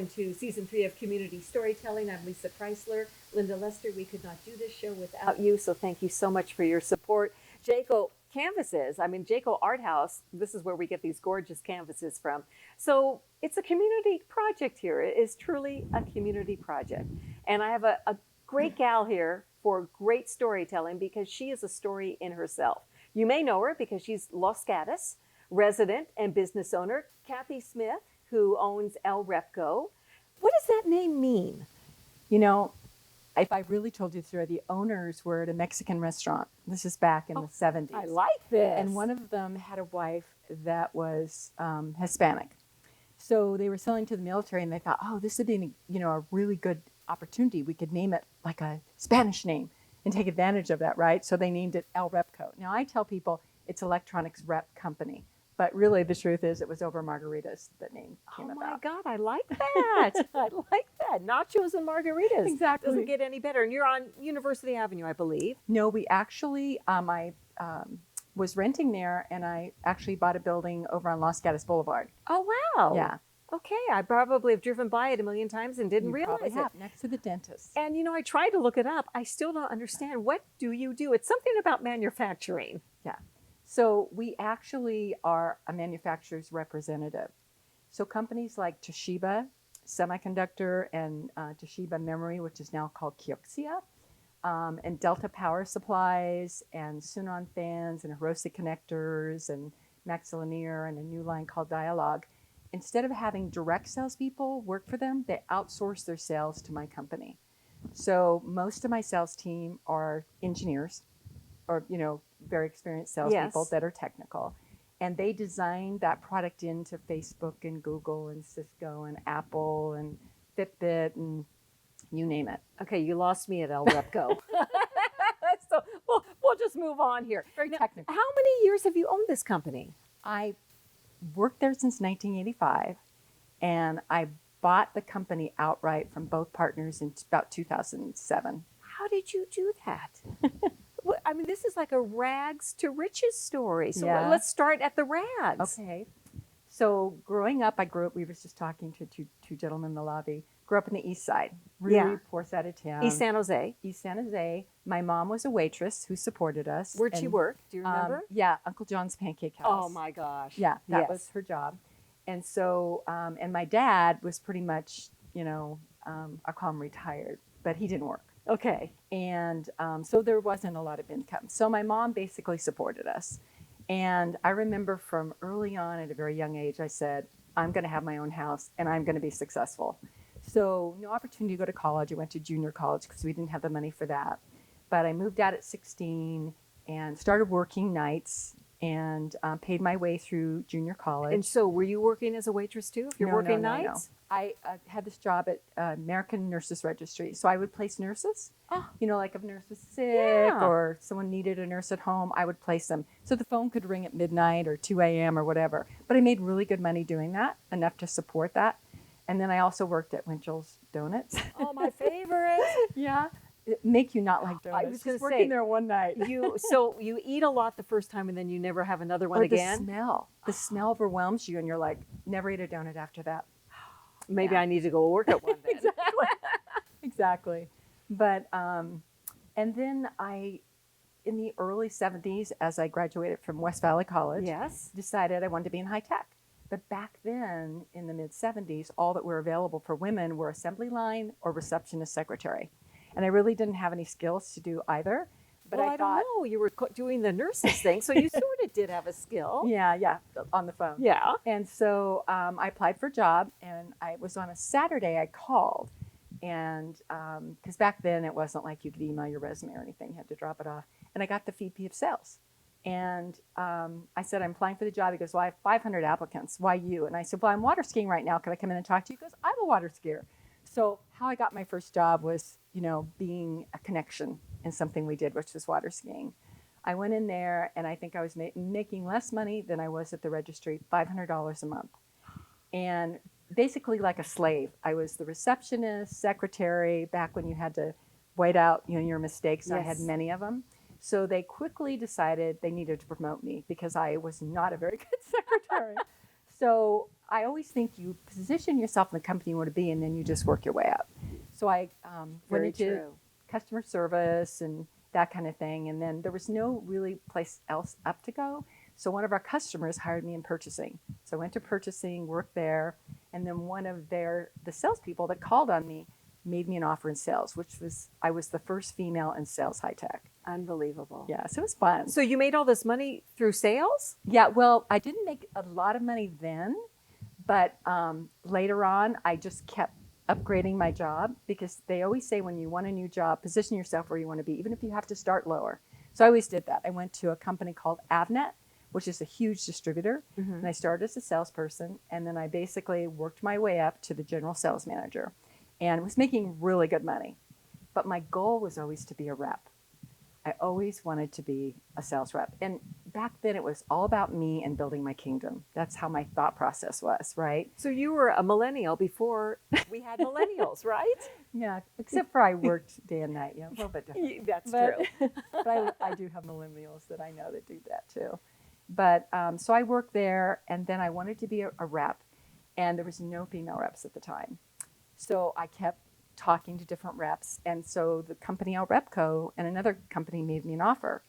Welcome to season 3 of Community Storytelling. I'm Lissa Kreisler. Linda Lester, we could not do this show without you, so thank you so much for your support. Jaco Canvases, Jaco Art House, this is where we get these gorgeous canvases from. So it's a community project here. It is truly a community project. And I have a great gal here for great storytelling because she is a story in herself. You may know her because she's Los Gatos resident and business owner, Cathy Smith, who owns ELREPCO. What does that name mean? You know, if I really told you the story, the owners were at a Mexican restaurant. This is back in the 70s. I like this. And one of them had a wife that was Hispanic. So they were selling to the military and they thought, oh, this would be a really good opportunity. We could name it like a Spanish name and take advantage of that, right? So they named it ELREPCO. Now I tell people it's electronics rep company. But really, the truth is, it was over margaritas that name came about. Oh my God, I like that. I like that. Nachos and margaritas. Exactly. Doesn't get any better. And you're on University Avenue, I believe. No, we actually, I was renting there, and I actually bought a building over on Los Gatos Blvd. Oh, wow. Yeah. Okay, I probably have driven by it a million times and didn't You realize probably it. have, next to the dentist. And I tried to look it up. I still don't understand. What do you do? It's something about manufacturing. Yeah. So we actually are a manufacturer's representative. So companies like Toshiba Semiconductor and Toshiba Memory, which is now called Kioxia, and Delta Power Supplies and Sunon fans and Hirose connectors and Maxillinear and a new line called Dialogue. Instead of having direct salespeople work for them, they outsource their sales to my company. So most of my sales team are engineers or, very experienced salespeople that are technical. And they design that product into Facebook and Google and Cisco and Apple and Fitbit and you name it. Okay, you lost me at ELREPCO. So we'll just move on here. Very technical. How many years have you owned this company? I worked there since 1985, and I bought the company outright from both partners in about 2007. How did you do that? This is like a rags to riches story. So let's start at the rags. Okay. So growing up, we were just talking to two gentlemen in the lobby, grew up in the East Side, really poor side of town. East San Jose. East San Jose. My mom was a waitress who supported us. Where'd she work? Do you remember? Yeah, Uncle John's Pancake House. Oh my gosh. Yeah, that was her job. And so, and my dad was pretty much, I'll call him retired, but he didn't work. Okay. And so there wasn't a lot of income. So my mom basically supported us. And I remember from early on at a very young age, I said, I'm going to have my own house and I'm going to be successful. So no opportunity to go to college. I went to junior college because we didn't have the money for that. But I moved out at 16 and started working nights and paid my way through junior college. And so were you working as a waitress too? If you're working nights? No. I had this job at American Nurses Registry. So I would place nurses, like if a nurse was sick or someone needed a nurse at home, I would place them. So the phone could ring at midnight or 2 a.m. or whatever. But I made really good money doing that, enough to support that. And then I also worked at Winchell's Donuts. Oh, my favorite. Yeah. It make you not like donuts. I was going to say, working there one night. So you eat a lot the first time and then you never have another one again? The smell overwhelms you and you're like, never eat a donut after that. Maybe I need to go work at one then. Exactly. But, and then in the early 70s, as I graduated from West Valley College, decided I wanted to be in high tech. But back then, in the mid 70s, all that were available for women were assembly line or receptionist secretary. And I really didn't have any skills to do either. But I don't know. You were doing the nurses thing, so you sort of did have a skill. Yeah, on the phone. Yeah. And so I applied for a job, and I was on a Saturday. I called, and because back then it wasn't like you could email your resume or anything; you had to drop it off. And I got the VP of sales, and I said, "I'm applying for the job." He goes, "Well, I have 500 applicants. Why you?" And I said, "Well, I'm water skiing right now. Can I come in and talk to you?" He goes, "I'm a water skier." So how I got my first job was, being a connection in something we did, which was water skiing. I went in there and I think I was making less money than I was at the registry, $500 a month. And basically like a slave. I was the receptionist, secretary, back when you had to white out your mistakes. Yes. I had many of them. So they quickly decided they needed to promote me because I was not a very good secretary. So I always think you position yourself in the company you want to be, and then you just work your way up. So I went Very into true. customer service and that kind of thing. And then there was no really place else up to go. So one of our customers hired me in purchasing. So I went to purchasing, worked there, and then one of the salespeople that called on me made me an offer in sales, I was the first female in sales high tech. Unbelievable. Yeah, so it was fun. So you made all this money through sales? Yeah, well, I didn't make a lot of money then, but later on, I just kept upgrading my job, because they always say when you want a new job, position yourself where you want to be, even if you have to start lower. So I always did that. I went to a company called Avnet, which is a huge distributor, and I started as a salesperson, and then I basically worked my way up to the general sales manager and was making really good money. But my goal was always to be a rep. I always wanted to be a sales rep. And back then it was all about me and building my kingdom. That's how my thought process was, right? So you were a millennial before we had millennials, right? Yeah, except for I worked day and night, a little bit different. That's But- true. But I do have millennials that I know that do that too. But so I worked there, and then I wanted to be a rep, and there was no female reps at the time. So I kept talking to different reps, and so the company ELREPCO and another company made me an offer.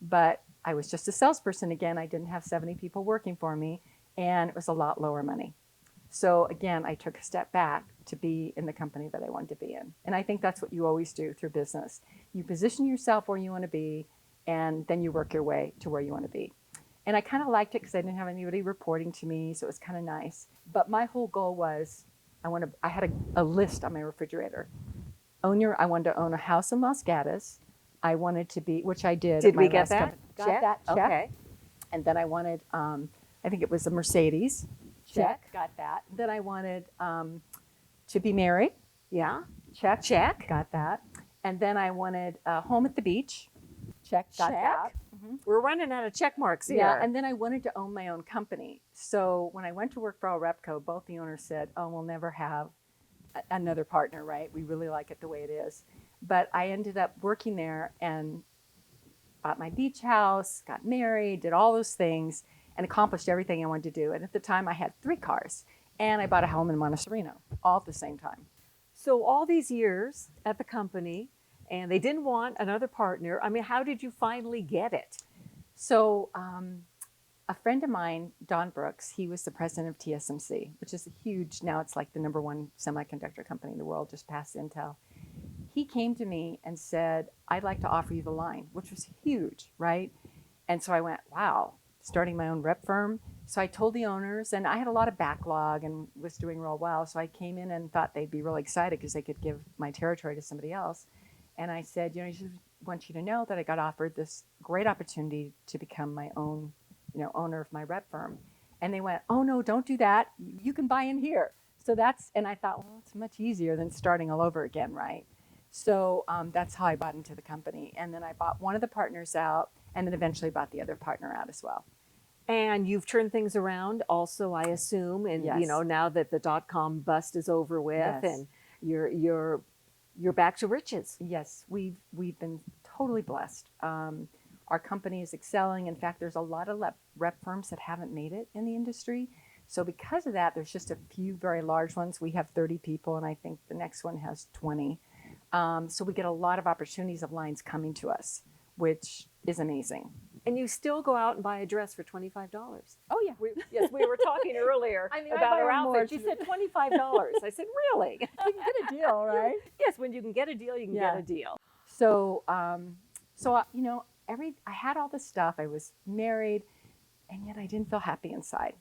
But I was just a salesperson again. I didn't have 70 people working for me, and it was a lot lower money. So again, I took a step back to be in the company that I wanted to be in. And I think that's what you always do through business. You position yourself where you want to be, and then you work your way to where you want to be. And I kind of liked it because I didn't have anybody reporting to me, so it was kind of nice. But my whole goal was I had a list on my refrigerator. I wanted to own a house in Los Gatos. I wanted to be, which I did. Did at my we get last that? company. Got Check? that check. Okay. And then I wanted, I think it was a Mercedes. Check. Got that. Then I wanted to be married. Yeah. Check. Check. Got that. And then I wanted a home at the beach. Check. Got Check. that. We're running out of check marks here. Yeah, and then I wanted to own my own company. So when I went to work for ELREPCO, both the owners said, "Oh, we'll never have another partner, right? We really like it the way it is." But I ended up working there and bought my beach house, got married, did all those things, and accomplished everything I wanted to do. And at the time, I had 3 cars, and I bought a home in Montecito, all at the same time. So all these years at the company, and they didn't want another partner. I mean, how did you finally get it? So a friend of mine, Don Brooks, he was the president of TSMC, which is a huge, now it's like the #1 semiconductor company in the world, just past Intel. He came to me and said, "I'd like to offer you the line," which was huge, right? And so I went, wow, starting my own rep firm. So I told the owners, and I had a lot of backlog and was doing real well. So I came in and thought they'd be really excited because they could give my territory to somebody else. And I said, I just want you to know that I got offered this great opportunity to become my own, owner of my rep firm. And they went, "Oh no, don't do that. You can buy in here." So and I thought, well, it's much easier than starting all over again, right? So that's how I bought into the company. And then I bought one of the partners out, and then eventually bought the other partner out as well. And you've turned things around also, I assume, and Yes. now that the .com bust is over with, Yes. and you're back to riches. Yes, we've been totally blessed. Our company is excelling. In fact, there's a lot of rep firms that haven't made it in the industry. So because of that, there's just a few very large ones. We have 30 people, and I think the next one has 20. So we get a lot of opportunities of lines coming to us, which is amazing. And you still go out and buy a dress for $25. Oh, yeah. Yes, we were talking earlier I mean, I about buy our them more. outfit. She said $25. I said, really? You can get a deal, right? Yes, when you can get a deal, you can Yeah. get a deal. So, I had all this stuff. I was married, and yet I didn't feel happy inside.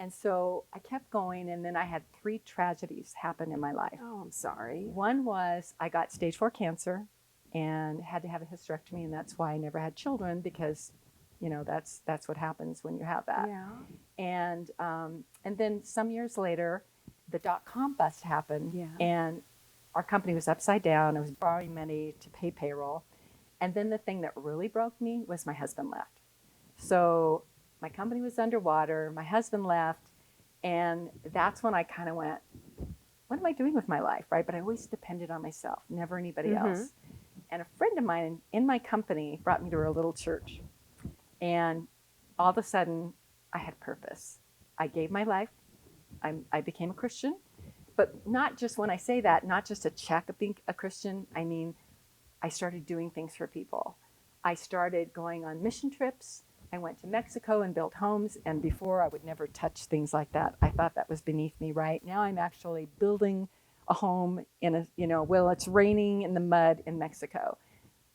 And so I kept going, and then I had 3 tragedies happen in my life. Oh, I'm sorry. One was I got stage 4 cancer and had to have a hysterectomy, and that's why I never had children, because, that's what happens when you have that. Yeah. And then some years later, the .com bust happened, Yeah. and our company was upside down. I was borrowing money to pay payroll. And then the thing that really broke me was my husband left. So my company was underwater, my husband left, and that's when I kind of went, what am I doing with my life, right? But I always depended on myself, never anybody else. And a friend of mine in my company brought me to a little church. And all of a sudden, I had purpose. I gave my life. I became a Christian, but not just when I say that, not just a check of being a Christian. I mean, I started doing things for people. I started going on mission trips. I went to Mexico and built homes. And before, I would never touch things like that. I thought that was beneath me. Right now, I'm actually building a home in a, well, it's raining in the mud in Mexico.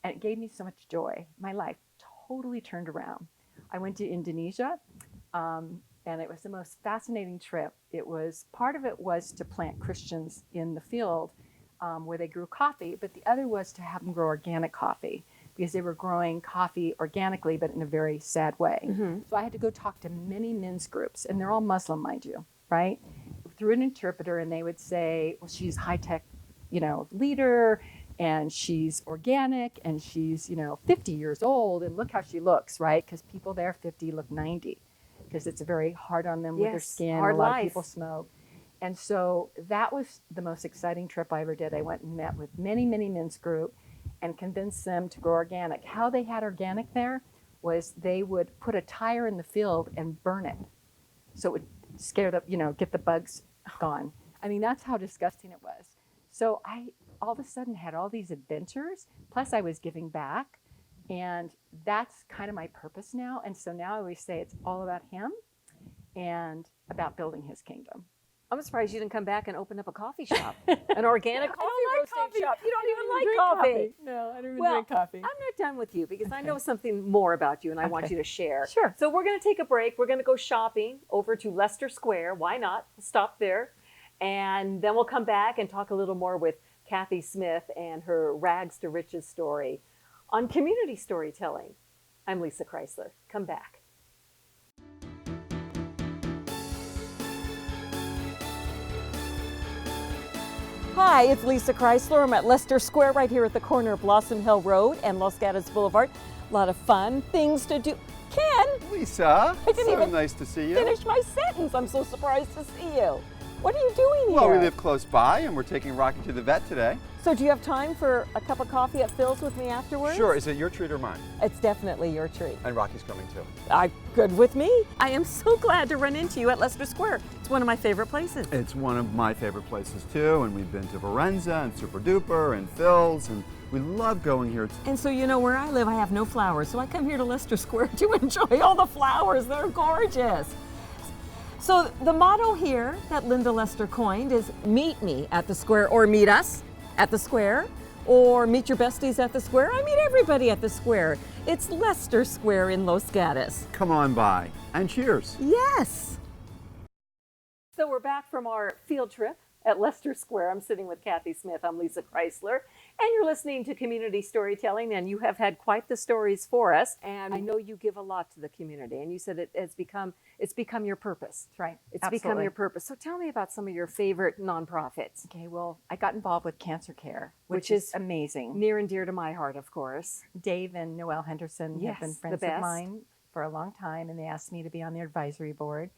And it gave me so much joy. My life totally turned around. I went to Indonesia, and it was the most fascinating trip. Part of it was to plant Christians in the field where they grew coffee, but the other was to have them grow organic coffee, because they were growing coffee organically, but in a very sad way. Mm-hmm. So I had to go talk to many men's groups, and they're all Muslim, mind you, right? Through an interpreter, and they would say, well, she's high-tech, leader, and she's organic, and she's, 50 years old, and look how she looks, right? Because people there 50 look 90, because it's very hard on them with their skin. Hard a lot life. of people smoke. And so that was the most exciting trip I ever did. I went and met with many, many men's group and convinced them to grow organic. How they had organic there was they would put a tire in the field and burn it. So it would scare get the bugs gone. I mean, that's how disgusting it was. So I all of a sudden had all these adventures, plus I was giving back. And that's kind of my purpose now. And so now I always say it's all about him and about building his kingdom. I'm surprised you didn't come back and open up a coffee shop, an organic coffee roasting shop. You don't even like coffee. No, I don't even Well, drink coffee. I'm not done with you because I know something more about you and I want you to share. Sure. So we're going to take a break. We're going to go shopping over to Leicester Square. Why not? We'll stop there. And then we'll come back and talk a little more with Cathy Smith and her rags to riches story on community storytelling. I'm Lissa Kreisler. Come back. Hi, it's Lissa Kreisler. I'm at Leicester Square right here at the corner of Blossom Hill Road and Los Gatos Blvd. A lot of fun things to do. Ken! Lisa, I didn't even nice to see you. finish my sentence. I'm so surprised to see you. What are you doing here? Well, we live close by and we're taking Rocky to the vet today. So do you have time for a cup of coffee at Phil's with me afterwards? Sure. Is it your treat or mine? It's definitely your treat. And Rocky's coming too. Good with me. I am so glad to run into you at Leicester Square. It's one of my favorite places. It's one of my favorite places too, and we've been to Varenza and Super Duper and Phil's, and we love going here. And so where I live, I have no flowers, so I come here to Leicester Square to enjoy all the flowers. They're gorgeous. So the motto here that Linda Lester coined is meet me at the square, or meet us at the square, or meet your besties at the square. I meet everybody at the square. It's Leicester Square in Los Gatos. Come on by and cheers. Yes. So we're back from our field trip at Leicester Square. I'm sitting with Cathy Smith. I'm Lissa Kreisler. And you're listening to Community Storytelling, and you have had quite the stories for us. And I know you give a lot to the community, and you said it's become your purpose. That's right. It's become your purpose. So tell me about some of your favorite nonprofits. Okay, well, I got involved with cancer care, which is amazing. Near and dear to my heart, of course. Dave and Noelle Henderson have been friends of mine for a long time, and they asked me to be on their advisory board.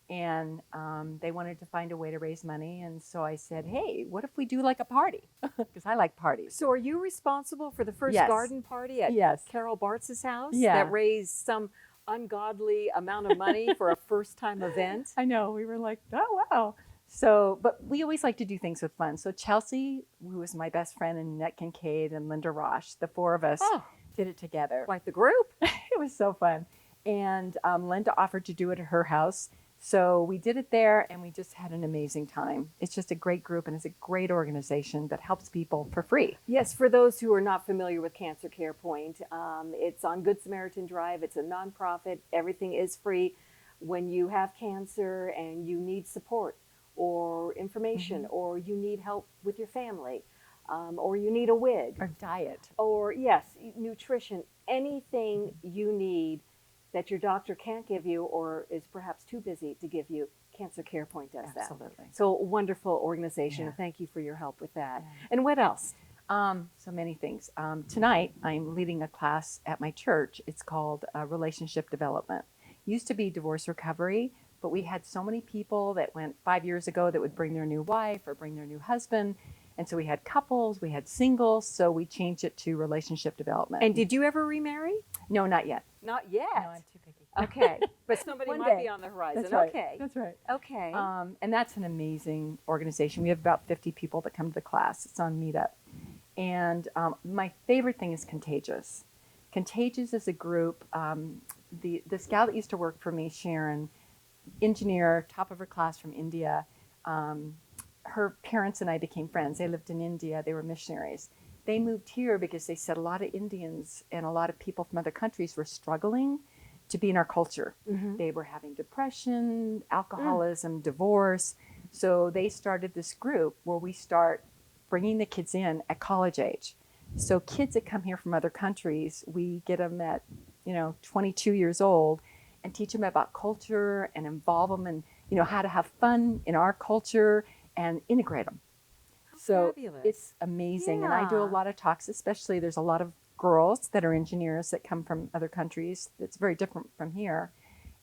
And they wanted to find a way to raise money. And so I said, hey, what if we do like a party? Because I like parties. So are you responsible for the first garden party at Carol Bartz's house that raised some ungodly amount of money for a first-time event? I know. We were like, oh, wow. So, but we always like to do things with fun. So Chelsea, who was my best friend, and Annette Kincaid and Linda Roche, the four of us did it together. Quite the group. It was so fun. And Linda offered to do it at her house. So we did it there, and we just had an amazing time. It's just a great group, and it's a great organization that helps people for free. Yes, for those who are not familiar with Cancer Care Point, it's on Good Samaritan Drive. It's a nonprofit. Everything is free. When you have cancer and you need support or information, or you need help with your family, or you need a wig. Or diet. Or, nutrition, anything you need that your doctor can't give you or is perhaps too busy to give you, Cancer Care Point does that. Absolutely. So a wonderful organization. Yeah. Thank you for your help with that. Yeah. And what else? So many things. Tonight, I'm leading a class at my church. It's called Relationship Development. Used to be divorce recovery, but we had so many people that went 5 years ago that would bring their new wife or bring their new husband. And so we had couples, we had singles, so we changed it to relationship development. And did you ever remarry? No, not yet. Not yet. No, I'm too picky. Okay. But somebody One might day. be on the horizon. That's right. Okay. That's right. Okay. And that's an amazing organization. We have about 50 people that come to the class. It's on Meetup. And my favorite thing is Contagious. Contagious is a group. The gal that used to work for me, Sharon, engineer, top of her class from India. Her parents and I became friends. They lived in India. They were missionaries. They moved here because they said a lot of Indians and a lot of people from other countries were struggling to be in our culture. Mm-hmm. They were having depression, alcoholism, divorce. So they started this group where we start bringing the kids in at college age. So kids that come here from other countries, we get them at 22 years old and teach them about culture and involve them in how to have fun in our culture and integrate them. So fabulous. it's amazing. And I do a Yeah. lot of talks, especially there's a lot of girls that are engineers that come from other countries. It's very different from here.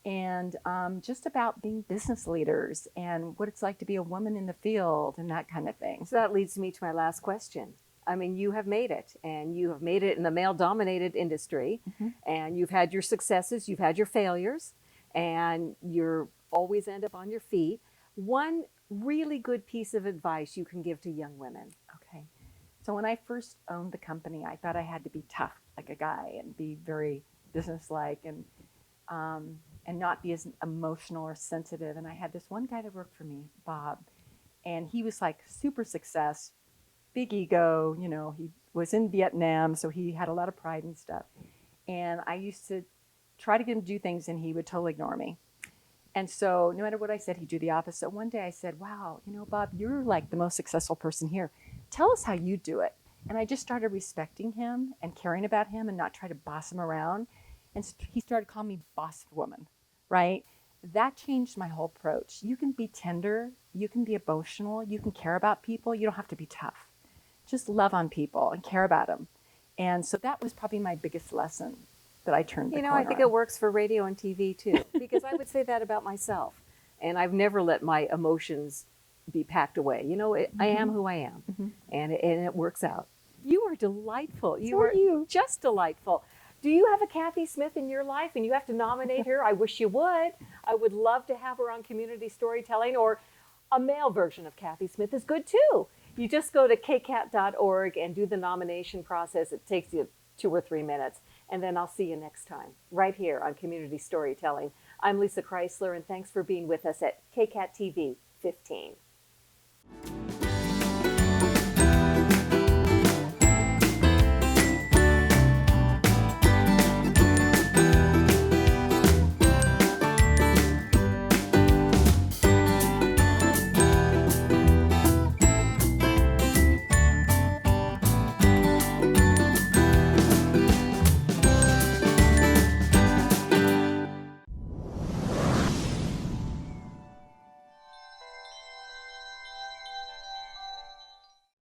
And just about being business leaders and what it's like to be a woman in the field and that kind of thing. So that leads me to my last question. I mean, you have made it, and you have made it in the male-dominated industry, and you've had your successes, you've had your failures, and you're always end up on your feet. One really good piece of advice you can give to young women. Okay. So when I first owned the company, I thought I had to be tough like a guy and be very businesslike and not be as emotional or sensitive. And I had this one guy that worked for me, Bob, and he was like super success, big ego. He was in Vietnam, so he had a lot of pride and stuff. And I used to try to get him to do things, and he would totally ignore me. And so no matter what I said, he'd do the opposite. One day I said, wow, Bob, you're like the most successful person here. Tell us how you do it. And I just started respecting him and caring about him and not try to boss him around. And he started calling me boss woman, right? That changed my whole approach. You can be tender, you can be emotional, you can care about people. You don't have to be tough. Just love on people and care about them. And so that was probably my biggest lesson that I turned the corner I think on. it works for radio and TV too, because I would say that about myself. And I've never let my emotions be packed away. I am who I am, and it works out. You are delightful. You are just delightful. Do you have a Cathy Smith in your life and you have to nominate her? I wish you would. I would love to have her on Community Storytelling, or a male version of Cathy Smith is good too. You just go to kcat.org and do the nomination process. It takes you 2 or 3 minutes. And then I'll see you next time, right here on Community Storytelling. I'm Lissa Kreisler, and thanks for being with us at KCAT TV 15.